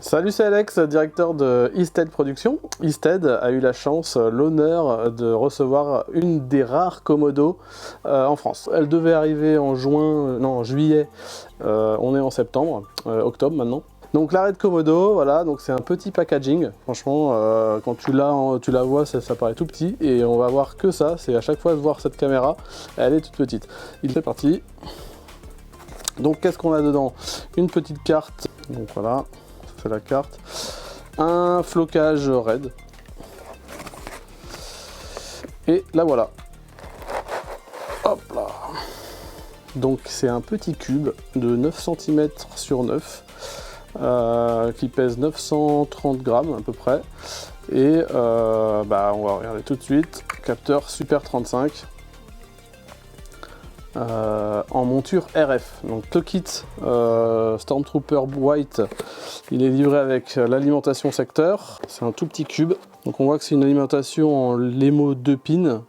Salut, c'est Alex, directeur de Easted Productions. Easted a eu la chance, l'honneur de recevoir une des rares Komodo en France. Elle devait arriver en juillet, on est en septembre, octobre maintenant. Donc la Red Komodo, voilà, donc c'est un petit packaging. Franchement, quand tu la vois, ça paraît tout petit et on va voir que ça. C'est à chaque fois de voir cette caméra, elle est toute petite. Il est parti. Donc qu'est-ce qu'on a dedans? Une petite carte, donc voilà. C'est la carte, un flocage RED, et là voilà, hop là, donc c'est un petit cube de 9 cm sur 9, qui pèse 930 grammes à peu près, et on va regarder tout de suite, capteur Super 35, en monture RF, donc le kit Stormtrooper White, il est livré avec l'alimentation secteur, c'est un tout petit cube, donc on voit que c'est une alimentation en LEMO 2 pins,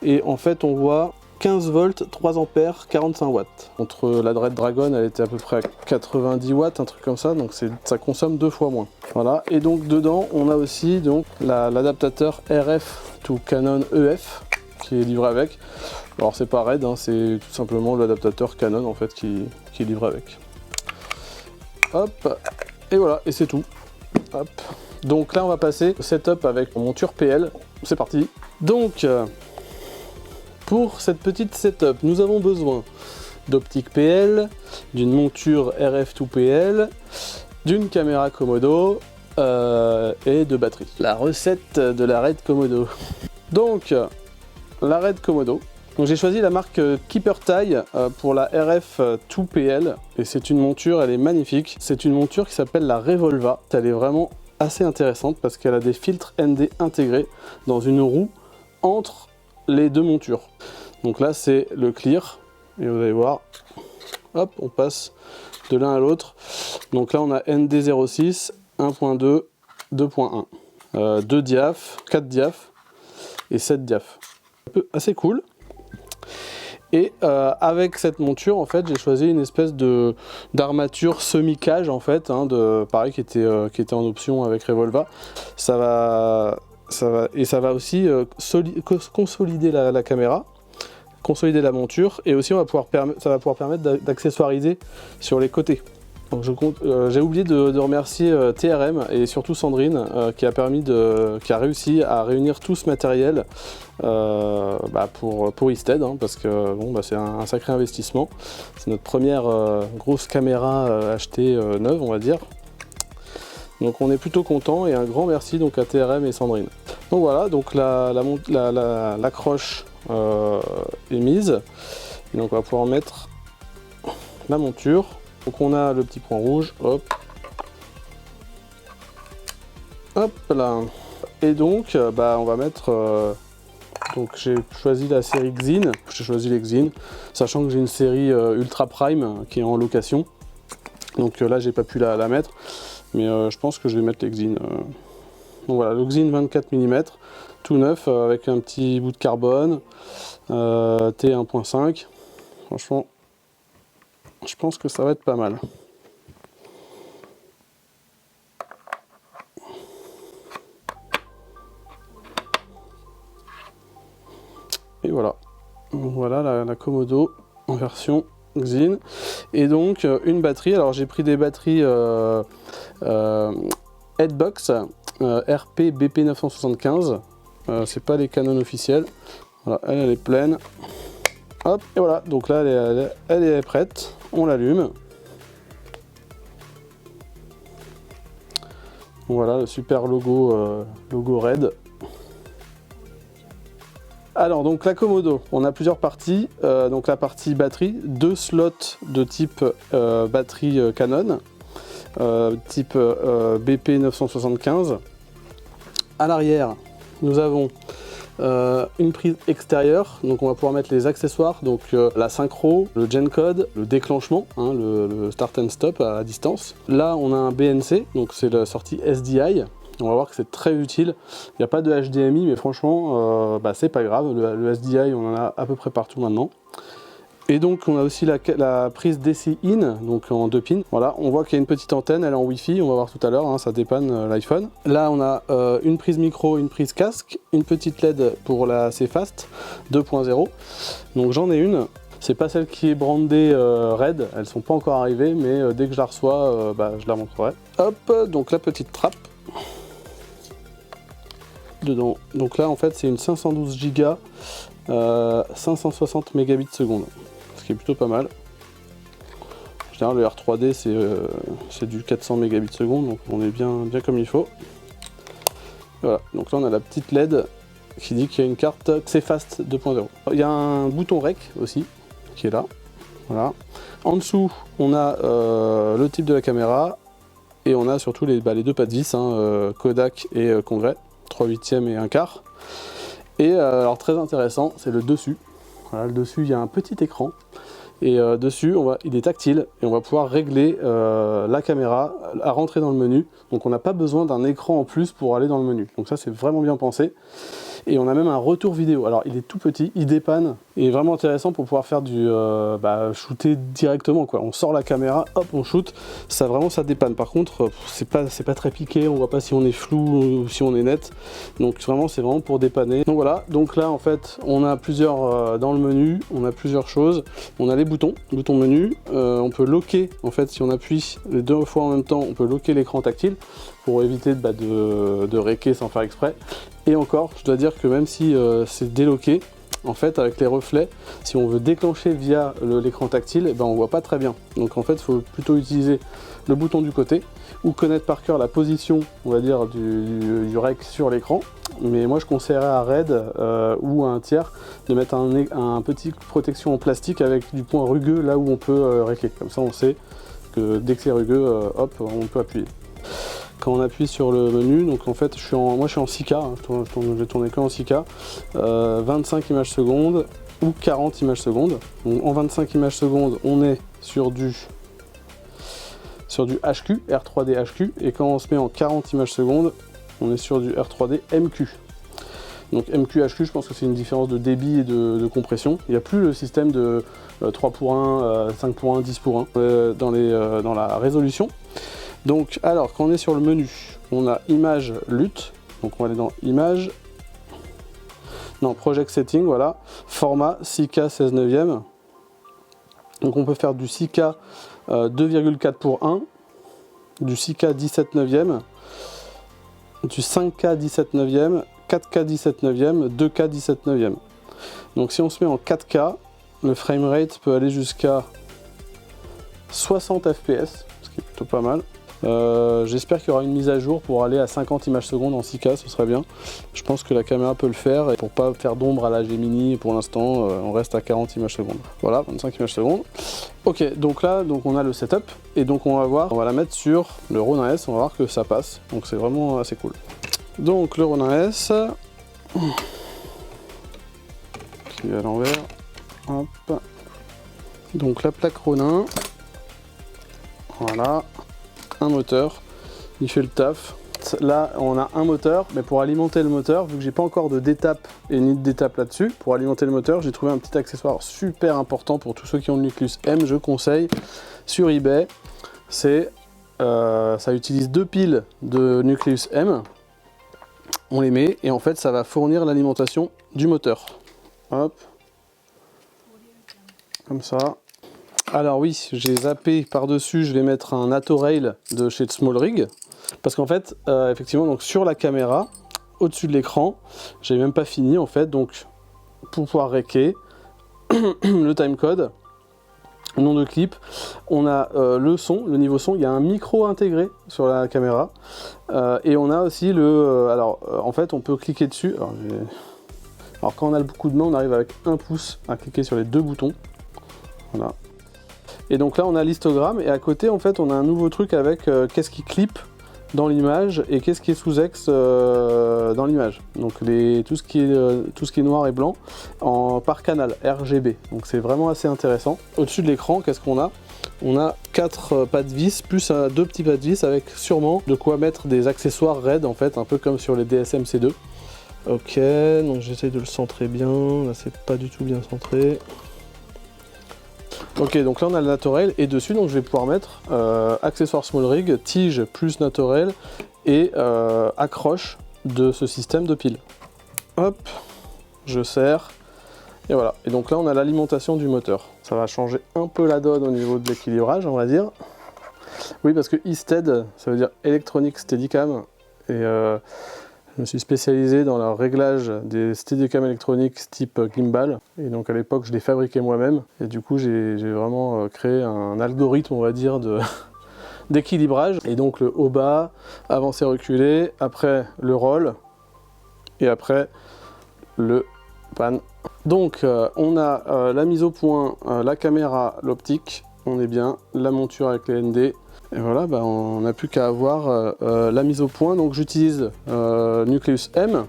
et en fait on voit 15 volts, 3 ampères, 45 watts. Entre la Red Dragon, elle était à peu près à 90 watts, un truc comme ça, donc ça consomme 2 fois moins. Voilà, et donc dedans on a aussi l'adaptateur RF to Canon EF, qui est livré avec. Alors c'est pas RED, hein, c'est tout simplement l'adaptateur Canon en fait qui est livré avec. Hop, et voilà, et c'est tout. Hop. Donc là on va passer au setup avec mon monture PL, c'est parti. Donc pour cette petite setup, nous avons besoin d'optique PL, d'une monture RF2PL, d'une caméra Komodo et de batterie. La recette de la Red Komodo. Donc la Red Komodo. J'ai choisi la marque Keeper Tie pour la RF2PL et c'est une monture, elle est magnifique. C'est une monture qui s'appelle la Revolva. Elle est vraiment assez intéressante parce qu'elle a des filtres ND intégrés dans une roue entre les deux montures. Donc là c'est le clear et vous allez voir, hop, on passe de l'un à l'autre. Donc là on a ND06, 1.2, 2.1, 2 diaph, 4 diaph et 7 diaph. Assez cool. Et avec cette monture en fait j'ai choisi une espèce d'armature semi-cage en fait, hein, pareil qui était en option avec Revolva. Ça va aussi consolider la caméra, consolider la monture, et aussi ça va pouvoir permettre d'accessoiriser sur les côtés. Donc j'ai oublié de remercier TRM et surtout Sandrine qui a réussi à réunir tout ce matériel pour Easted, hein, parce que bon, c'est un sacré investissement. C'est notre première grosse caméra achetée neuve, on va dire. Donc on est plutôt content et un grand merci donc à TRM et Sandrine. Donc voilà, donc l'accroche est mise. Et donc on va pouvoir mettre la monture. Donc on a le petit point rouge, hop, hop là, et donc on va mettre, donc j'ai choisi la série Xin, j'ai choisi les Xin, sachant que j'ai une série Ultra Prime qui est en location, donc là j'ai pas pu la mettre, mais je pense que je vais mettre les Xin. Donc voilà, le Xin 24 mm, tout neuf, avec un petit bout de carbone, T1.5, franchement, je pense que ça va être pas mal. Et voilà. Voilà la Komodo en version Xin. Et donc une batterie. Alors j'ai pris des batteries Headbox RP BP 975. C'est pas les Canon officiels. Voilà, elle est pleine. Hop, et voilà. Donc là elle est prête. On l'allume. Voilà le super logo RED. Alors donc la Komodo, on a plusieurs parties. Donc la partie batterie, 2 slots de type batterie Canon, type BP 975. À l'arrière, nous avons une prise extérieure, donc on va pouvoir mettre les accessoires, donc la synchro, le gen code, le déclenchement, hein, le start and stop à distance. Là on a un BNC, donc c'est la sortie SDI. On va voir que c'est très utile. Il n'y a pas de HDMI, mais franchement c'est pas grave, le SDI on en a à peu près partout maintenant. Et donc on a aussi la prise DC in, donc en 2 pins. Voilà, on voit qu'il y a une petite antenne, elle est en Wi-Fi, on va voir tout à l'heure, hein, ça dépanne l'iPhone. Là on a une prise micro, une prise casque, une petite LED pour la C-Fast 2.0. Donc j'en ai une. C'est pas celle qui est brandée Red, elles sont pas encore arrivées, mais dès que je la reçois, je la montrerai. Hop, donc la petite trappe. Dedans. Donc là en fait c'est une 512 Go 560 mégabits seconde, ce qui est plutôt pas mal. En général le R3D c'est du 400 mégabits seconde, donc on est bien comme il faut. Voilà, donc là on a la petite LED qui dit qu'il y a une carte C-Fast 2.0. Il y a un bouton REC aussi qui est là. Voilà. En dessous on a le type de la caméra et on a surtout les 2 pas de vis, hein, Kodak et Congrès, 3/8 et 1/4. Et alors très intéressant, c'est le dessus. Voilà, le dessus, il y a un petit écran. Et dessus, il est tactile et on va pouvoir régler la caméra à rentrer dans le menu. Donc on n'a pas besoin d'un écran en plus pour aller dans le menu. Donc ça, c'est vraiment bien pensé. Et on a même un retour vidéo. Alors il est tout petit, il dépanne, et vraiment intéressant pour pouvoir faire du shooter directement, quoi. On sort la caméra, hop, on shoot, ça dépanne. Par contre, c'est pas très piqué, on voit pas si on est flou ou si on est net. Donc c'est vraiment pour dépanner. Donc voilà, donc là en fait, on a plusieurs dans le menu, on a plusieurs choses. On a les boutons menu, on peut locker, en fait, si on appuie les 2 fois en même temps, on peut locker l'écran tactile pour éviter de réquer sans faire exprès. Et encore, je dois dire que même si c'est déloqué, en fait avec les reflets, si on veut déclencher via l'écran tactile, on voit pas très bien. Donc en fait il faut plutôt utiliser le bouton du côté ou connaître par cœur la position, on va dire, du rec sur l'écran. Mais moi je conseillerais à Red ou à un tiers de mettre un petit protection en plastique avec du point rugueux là où on peut réquer. Comme ça on sait que dès que c'est rugueux, hop, on peut appuyer. Quand on appuie sur le menu, donc en fait moi je suis en 6K, hein, je vais tourner que en 6K, 25 images secondes ou 40 images secondes. Donc en 25 images secondes, on est sur du HQ, R3D HQ, et quand on se met en 40 images secondes, on est sur du R3D MQ. Donc MQ, HQ, je pense que c'est une différence de débit et de compression. Il n'y a plus le système de 3 pour 1, 5 pour 1, 10 pour 1 dans la résolution. Donc, alors, quand on est sur le menu, on a image LUT, donc on va aller dans image, non, project setting, voilà, format 6K 16 neuvième. Donc on peut faire du 6K 2,4 pour 1, du 6K 17 neuvième, du 5K 17 neuvième, 4K 17 neuvième, 2K 17 neuvième. Donc si on se met en 4K, le framerate peut aller jusqu'à 60 fps, ce qui est plutôt pas mal. J'espère qu'il y aura une mise à jour pour aller à 50 images secondes en 6K, ce serait bien. Je pense que la caméra peut le faire, et pour pas faire d'ombre à la Gemini, pour l'instant on reste à 40 images secondes. Voilà, 25 images secondes. Ok, donc là on a le setup, et donc on va la mettre sur le Ronin S, on va voir que ça passe, donc c'est vraiment assez cool. Donc le Ronin S, qui est à l'envers, hop. Donc la plaque Ronin, voilà. Un moteur, il fait le taf. Là on a un moteur, mais pour alimenter le moteur, vu que j'ai pas encore de d'étape et ni de d'étape là-dessus, pour alimenter le moteur, j'ai trouvé un petit accessoire super important pour tous ceux qui ont le Nucleus M, je conseille sur eBay. C'est ça utilise 2 piles de Nucleus M, on les met et en fait ça va fournir l'alimentation du moteur. Hop, comme ça. Alors oui, j'ai zappé par-dessus, je vais mettre un Autorail de chez SmallRig, parce qu'en fait, effectivement, donc sur la caméra, au-dessus de l'écran, j'ai même pas fini en fait, donc pour pouvoir réquer, le timecode, le nom de clip, on a le son, le niveau son, il y a un micro intégré sur la caméra, et on a aussi en fait on peut cliquer dessus, alors quand on a beaucoup de mains, on arrive avec 1 pouce à cliquer sur les 2 boutons, voilà. Et donc là on a l'histogramme, et à côté en fait on a un nouveau truc avec qu'est-ce qui clip dans l'image et qu'est-ce qui est sous ex dans l'image. Donc tout ce qui est noir et blanc par canal RGB. Donc c'est vraiment assez intéressant. Au-dessus de l'écran, qu'est-ce qu'on a? On a 4 pas de vis plus 2 petits pas de vis avec sûrement de quoi mettre des accessoires RED en fait, un peu comme sur les DSM C2. Ok, donc j'essaie de le centrer bien. Là c'est pas du tout bien centré. Ok, donc là on a le naturel et dessus donc je vais pouvoir mettre accessoire small rig, tige plus naturel et accroche de ce système de pile. Hop, je serre et voilà. Et donc là on a l'alimentation du moteur. Ça va changer un peu la donne au niveau de l'équilibrage, on va dire. Oui, parce que e-stead, ça veut dire Electronic Steadicam et je me suis spécialisé dans le réglage des Steadicam électroniques type gimbal. Et donc à l'époque, je les fabriquais moi-même. Et du coup, j'ai vraiment créé un algorithme, on va dire, d'équilibrage. Et donc le haut-bas, avancé-reculé, après le roll, et après le pan. Donc on a la mise au point, la caméra, l'optique, on est bien, la monture avec les ND. Et voilà, bah, on n'a plus qu'à avoir la mise au point. Donc j'utilise Nucleus M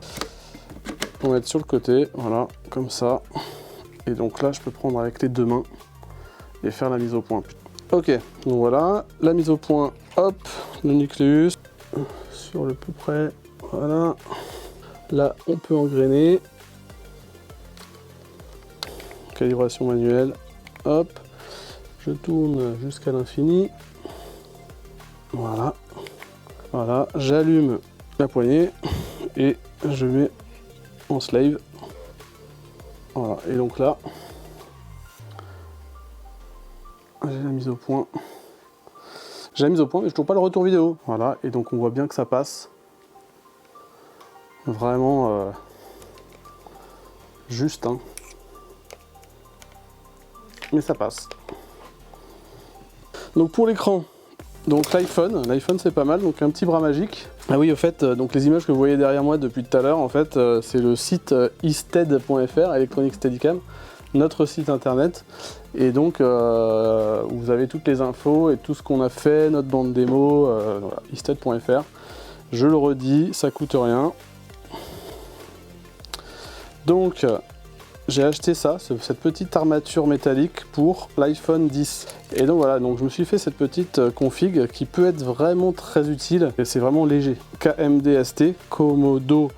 pour mettre sur le côté, voilà, comme ça. Et donc là, je peux prendre avec les deux mains et faire la mise au point. Ok, donc voilà, la mise au point, hop, le Nucleus, sur le plus près, voilà. Là, on peut engrainer. Calibration manuelle, hop, je tourne jusqu'à l'infini. Voilà, voilà, j'allume la poignée et je mets en slave. Voilà, et donc là, j'ai la mise au point. J'ai la mise au point, mais je ne trouve pas le retour vidéo. Voilà, et donc on voit bien que ça passe. Vraiment juste, hein. Mais ça passe. Donc pour l'écran, donc l'iPhone c'est pas mal, donc un petit bras magique. Ah oui, au fait, donc les images que vous voyez derrière moi depuis tout à l'heure, en fait, c'est le site e-stead.fr, Electronic Steadicam, notre site internet. Et donc, vous avez toutes les infos et tout ce qu'on a fait, notre bande démo, voilà, e-stead.fr. Je le redis, ça coûte rien. Donc, j'ai acheté ça, cette petite armature métallique pour l'iPhone 10. Et donc voilà, donc je me suis fait cette petite config qui peut être vraiment très utile. Et c'est vraiment léger. KMDST, Komodo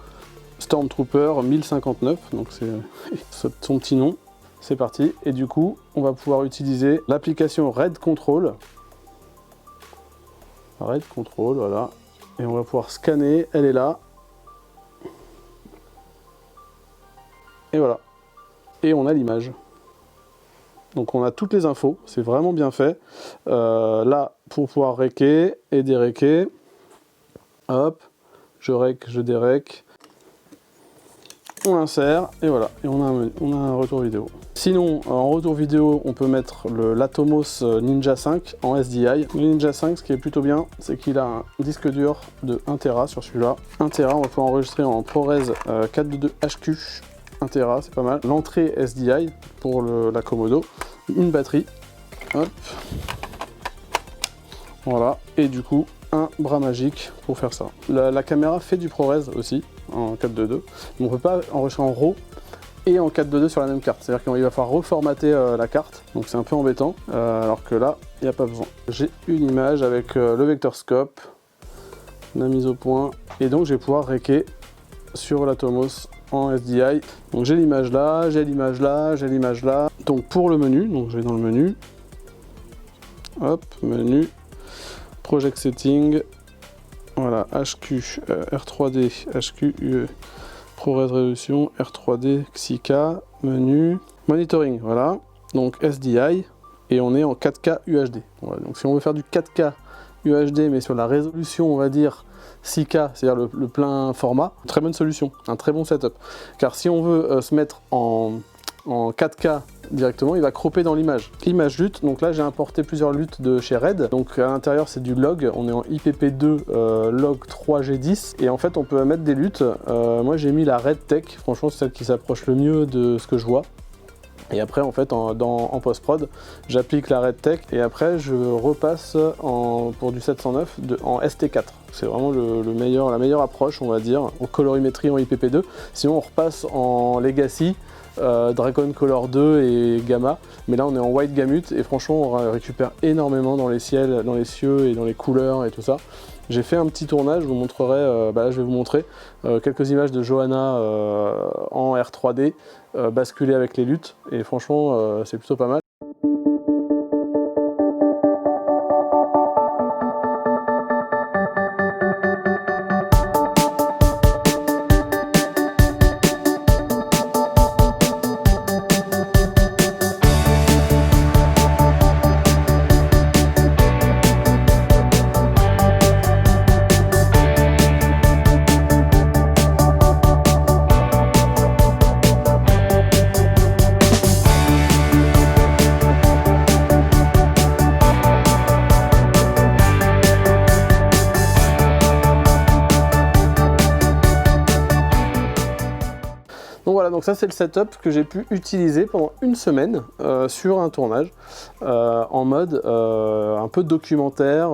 Stormtrooper 1059, donc c'est son petit nom. C'est parti. Et du coup, on va pouvoir utiliser l'application Red Control. Red Control, voilà. Et on va pouvoir scanner, elle est là. Et voilà. Et on a l'image. Donc on a toutes les infos, c'est vraiment bien fait. Là, pour pouvoir réquer et déréquer, hop, je rec, je dérec, on insère, et voilà, et on a un retour vidéo. Sinon, en retour vidéo, on peut mettre l'Atomos Ninja 5 en SDI. Le Ninja 5, ce qui est plutôt bien, c'est qu'il a un disque dur de 1 Tera sur celui-là. 1 Tera, on va pouvoir enregistrer en ProRes 422 HQ. 1 Tera, c'est pas mal. L'entrée SDI pour la Komodo, une batterie, hop, voilà, et du coup un bras magique pour faire ça. La caméra fait du ProRes aussi en 422, mais on peut pas enregistrer en RAW et en 422 sur la même carte, c'est-à-dire qu'il va falloir reformater la carte, donc c'est un peu embêtant, alors que là il n'y a pas besoin. J'ai une image avec le vector scope, la mise au point, et donc je vais pouvoir réquer sur l'Atomos en SDI. Donc j'ai l'image là, j'ai l'image là, j'ai l'image là. Donc pour le menu, donc je vais dans le menu. Hop, menu, Project Setting. Voilà, HQ, R3D, HQ, UE, ProRes Résolution, R3D, Xica, menu, Monitoring, voilà. Donc SDI, et on est en 4K UHD. Voilà, donc si on veut faire du 4K UHD, mais sur la résolution, on va dire 6K, c'est-à-dire le plein format, très bonne solution, un très bon setup. Car si on veut se mettre en 4K directement, il va cropper dans l'image. Image LUT, donc là j'ai importé plusieurs LUT de chez Red, donc à l'intérieur c'est du log, on est en IPP2 log 3G10, et en fait on peut mettre des LUT, moi j'ai mis la Red Tech, franchement c'est celle qui s'approche le mieux de ce que je vois. Et après, en fait, en post-prod, j'applique la Red Tech et après, je repasse pour du 709 en ST4. C'est vraiment la meilleure approche, on va dire, en colorimétrie en IPP2. Sinon, on repasse en Legacy, Dragon Color 2 et Gamma. Mais là, on est en White Gamut et franchement, on récupère énormément dans les cieux et dans les couleurs et tout ça. J'ai fait un petit tournage, je vous montrerai, là je vais vous montrer quelques images de Johanna en R3D basculées avec les LUT et franchement c'est plutôt pas mal. donc ça c'est le setup que j'ai pu utiliser pendant une semaine sur un tournage en mode un peu documentaire,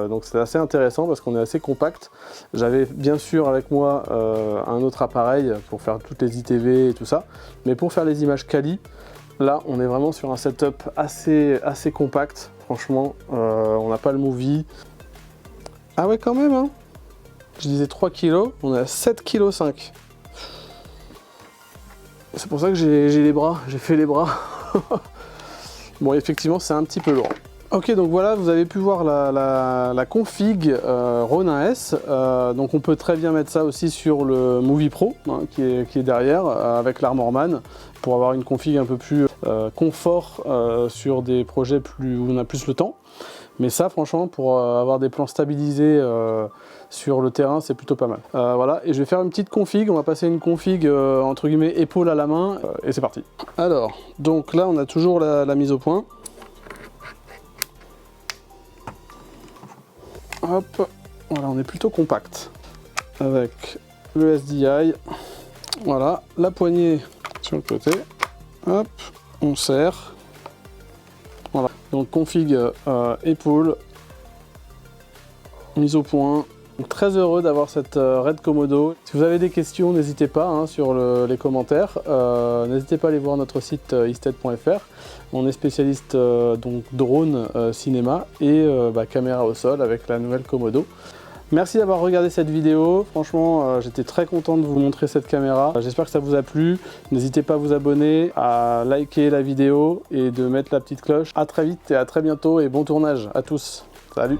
donc c'est assez intéressant parce qu'on est assez compact. J'avais bien sûr avec moi un autre appareil pour faire toutes les ITV et tout ça, mais pour faire les images quali, là on est vraiment sur un setup assez compact, franchement, on n'a pas le movie. Ah ouais quand même hein. Je disais 3 kg, on est à 7,5 kg. C'est pour ça que j'ai les bras, j'ai fait les bras. Bon, effectivement, c'est un petit peu lourd. Ok, donc voilà, vous avez pu voir la config Ronin S. Donc on peut très bien mettre ça aussi sur le Movie Pro, hein, qui est derrière, avec l'Armorman, pour avoir une config un peu plus confort sur des projets où on a plus le temps. Mais ça, franchement, pour avoir des plans stabilisés sur le terrain, c'est plutôt pas mal. Voilà, et je vais faire une petite config. On va passer une config entre guillemets épaule à la main, et c'est parti. Alors, donc là, on a toujours la mise au point. Hop, voilà, on est plutôt compact. Avec le SDI, voilà, la poignée sur le côté. Hop, on serre. Voilà, donc config épaule, mise au point. Donc, très heureux d'avoir cette Red Komodo. Si vous avez des questions, n'hésitez pas hein, sur les commentaires. N'hésitez pas à aller voir notre site isted.fr. On est spécialiste donc drone, cinéma et caméra au sol avec la nouvelle Komodo. Merci d'avoir regardé cette vidéo, franchement j'étais très content de vous montrer cette caméra. J'espère que ça vous a plu, n'hésitez pas à vous abonner, à liker la vidéo et de mettre la petite cloche. A très vite et à très bientôt et bon tournage à tous, salut.